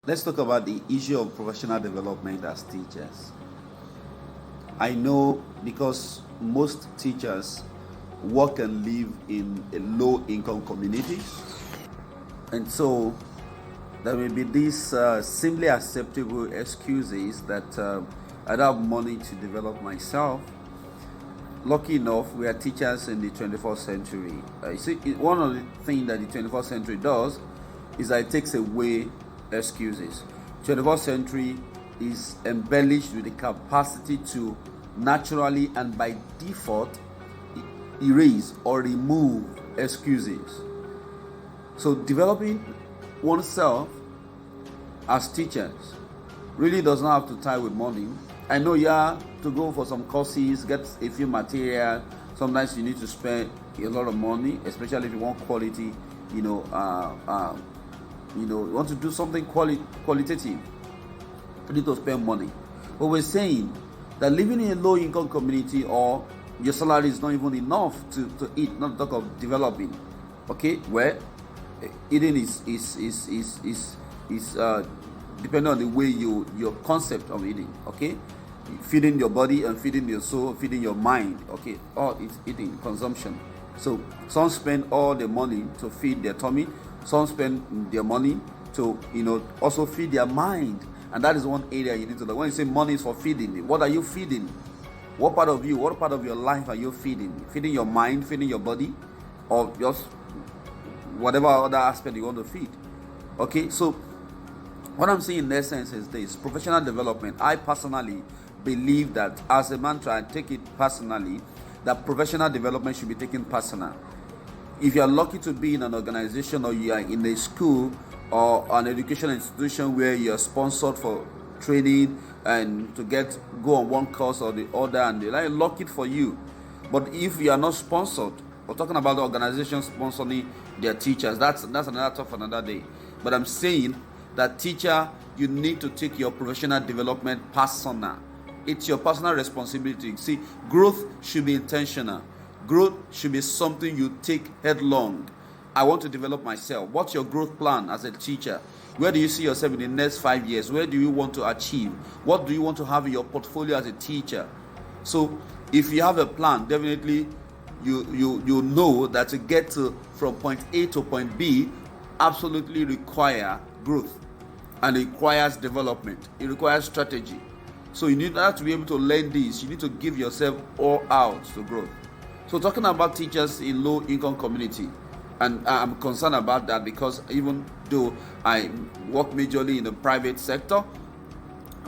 Let's talk about the issue of professional development as teachers. I know because most teachers work and live in a low income community, and so there will be these simply acceptable excuses that I don't have money to develop myself. Lucky enough, we are teachers in the 21st century. You see, one of the things that the 21st century does is that it takes away excuses. 21st century is embellished with the capacity to naturally and by default erase or remove excuses. So developing oneself as teachers really does not have to tie with money. I know you have to go for some courses, get a few material. Sometimes you need to spend a lot of money, especially if you want quality. You want to do something qualitative. You need to spend money. But we're saying that living in a low-income community, or your salary is not even enough to eat, not to talk of developing. Okay, where eating is depending on the way your concept of eating. Okay, feeding your body and feeding your soul, feeding your mind. Okay, all is eating, consumption. So some spend all their money to feed their tummy. Some spend their money to also feed their mind, and that is one area you need to know. When you say money is for feeding, what are you feeding? What part of you, what part of your life are you feeding? Feeding your mind, feeding your body, or just whatever other aspect you want to feed? Okay, so what I'm saying in essence is this: professional development. I personally believe that, as a mantra, I take it personally, that professional development should be taken personal. If you are lucky to be in an organization, or you are in a school or an educational institution where you are sponsored for training and to go on one course or the other, and they're like, lucky for you. But if you are not sponsored, we're talking about the organization sponsoring their teachers, that's another talk for another day. But I'm saying that teacher, you need to take your professional development personal. It's your personal responsibility. See, growth should be intentional. Growth should be something you take headlong. I want to develop myself. What's your growth plan as a teacher? Where do you see yourself in the next 5 years? Where do you want to achieve? What do you want to have in your portfolio as a teacher? So if you have a plan, definitely you know that to get from point A to point B absolutely require growth, and it requires development. It requires strategy. So you need to be able to learn this. You need to give yourself all out to growth. So talking about teachers in low income community, and I'm concerned about that because even though I work majorly in the private sector,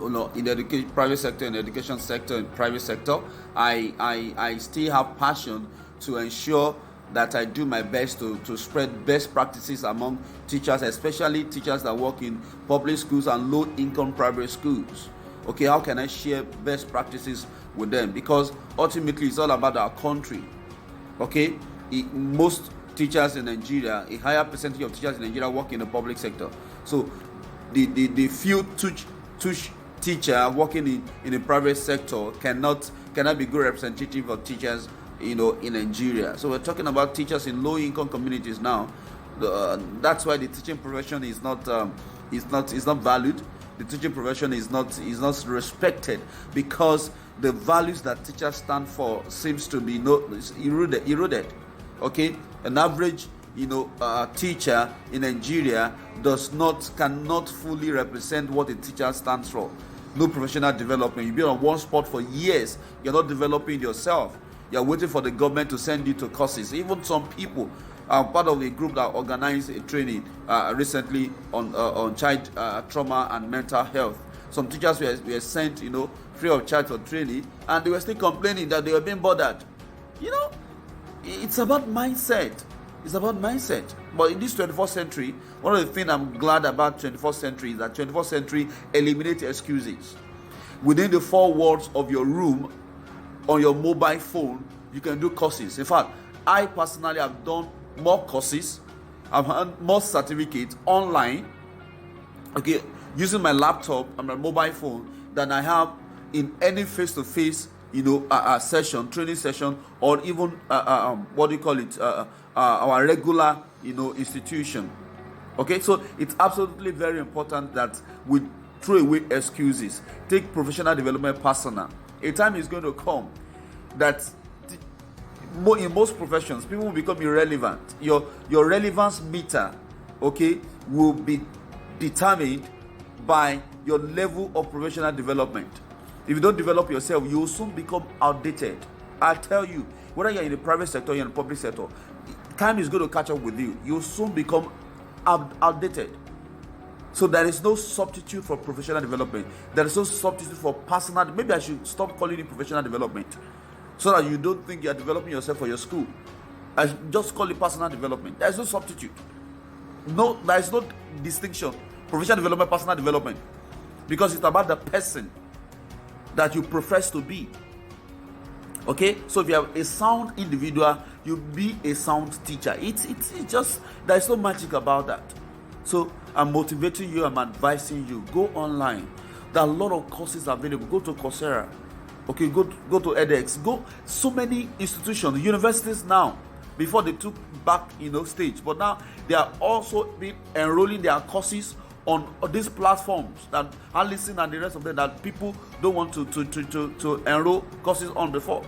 in the private sector, in the education sector, in private sector, I still have passion to ensure that I do my best to spread best practices among teachers, especially teachers that work in public schools and low income private schools. Okay, how can I share best practices with them? Because ultimately it's all about our country. Okay, most teachers in Nigeria, a higher percentage of teachers in Nigeria work in the public sector. So the few tush teacher working in the private sector cannot be good representative of teachers in Nigeria. So we're talking about teachers in low income communities now. That's why the teaching profession is not valued. The teaching profession is not respected, because the values that teachers stand for seems to be eroded. Okay, an average teacher in Nigeria cannot fully represent what a teacher stands for. No professional development. You've been on one spot for years. You're not developing yourself. You're waiting for the government to send you to courses. Even some people, I'm part of a group that organized a training recently on child trauma and mental health. Some teachers were sent, free of charge for training, and they were still complaining that they were being bothered. It's about mindset. But in this 21st century, one of the things I'm glad about 21st century is that 21st century eliminates excuses. Within the four walls of your room, on your mobile phone, you can do courses. In fact, I personally have done more courses, I've had more certificates online, okay, using my laptop and my mobile phone, than I have in any face-to-face session, training session, or even our regular institution. Okay, so it's absolutely very important that we throw away excuses. Take professional development personal. A time is going to come that in most professions, people will become irrelevant. Your relevance meter, okay, will be determined by your level of professional development. If you don't develop yourself, you will soon become outdated. I tell you, whether you're in the private sector or you're in the public sector, time is going to catch up with you. You'll soon become outdated. So there is no substitute for professional development. There is no substitute for personal. Maybe I should stop calling it professional development, so that you don't think you're developing yourself for your school. I should just call it personal development. There is no substitute. No, there is no distinction. Professional development, personal development, because it's about the person that you profess to be. Okay, so if you are a sound individual, you be a sound teacher. It's just, there's no magic about that. So I'm motivating you, I'm advising you, go online. There are a lot of courses available. Go to Coursera. Okay, go to edX. Go, so many institutions, universities now. Before they took back, stage, but now they are also been enrolling their courses on these platforms that Allison and the rest of them that people don't want to enroll courses on before.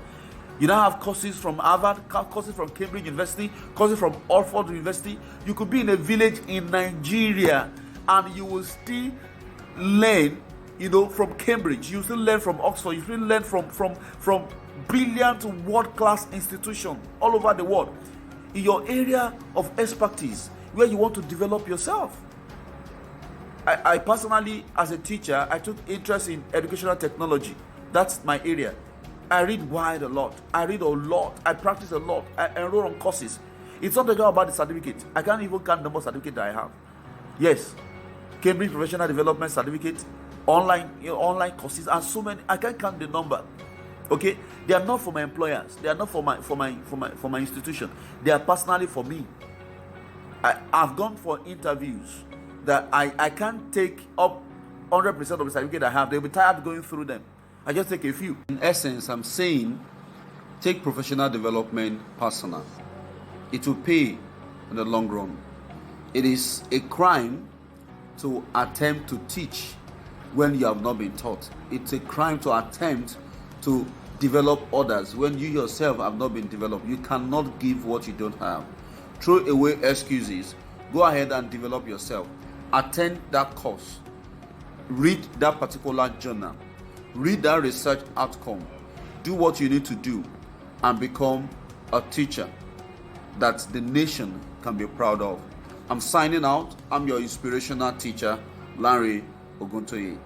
You now have courses from Harvard, courses from Cambridge University, courses from Oxford University. You could be in a village in Nigeria and you will still learn, from Cambridge. You still learn from Oxford. You still learn from brilliant world-class institutions all over the world in your area of expertise where you want to develop yourself. I personally, as a teacher, I took interest in educational technology. That's my area. I read wide a lot. I read a lot. I practice a lot. I enroll on courses. It's not just about the certificate. I can't even count the number of certificates that I have. Yes, Cambridge Professional Development Certificate, online courses, and so many. I can't count the number. Okay, they are not for my employers. They are not for my institution. They are personally for me. I've gone for interviews that I can't take up 100% of the certificate I have. They'll be tired going through them. I just take a few. In essence, I'm saying take professional development personal. It will pay in the long run. It is a crime to attempt to teach when you have not been taught. It's a crime to attempt to develop others when you yourself have not been developed. You cannot give what you don't have. Throw away excuses. Go ahead and develop yourself. Attend that course. Read that particular journal. Read that research outcome. Do what you need to do and become a teacher that the nation can be proud of. I'm signing out. I'm your inspirational teacher, Lanre Oguntoye.